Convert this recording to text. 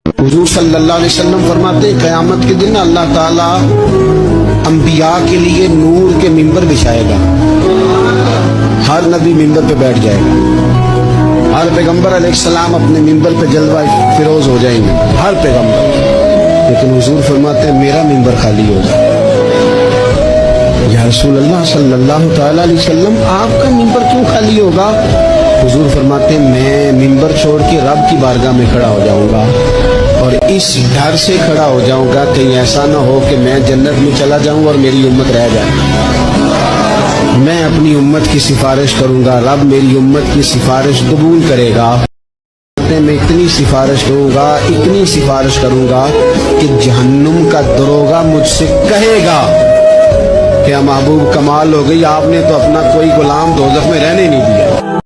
حضور صلی اللہ علیہ وسلم فرماتے ہیں قیامت کے دن اللہ تعالیٰ انبیاء کے لیے نور کے ممبر بچھائے گا. ہر نبی ممبر پہ بیٹھ جائے گا. ہر پیغمبر علیہ السلام اپنے ممبر پہ جلوہ فروز ہو جائیں گے, ہر پیغمبر. لیکن حضور فرماتے ہیں میرا ممبر خالی ہوگا. یا رسول اللہ صلی اللہ تعالیٰ علیہ وسلم آپ کا ممبر کیوں خالی ہوگا؟ حضور فرماتے ہیں میں ممبر چھوڑ کے رب کی بارگاہ میں کھڑا ہو جاؤں گا, اور اس ڈر سے کھڑا ہو جاؤں گا کہ ایسا نہ ہو کہ میں جنت میں چلا جاؤں اور میری امت رہ جائے. میں اپنی امت کی سفارش کروں گا, رب میری امت کی سفارش قبول کرے گا. میں اتنی سفارش کروں گا, اتنی سفارش کروں گا کہ جہنم کا دروغہ مجھ سے کہے گا کہ محبوب کمال ہو گئی, آپ نے تو اپنا کوئی غلام دوزخ میں رہنے نہیں دیا.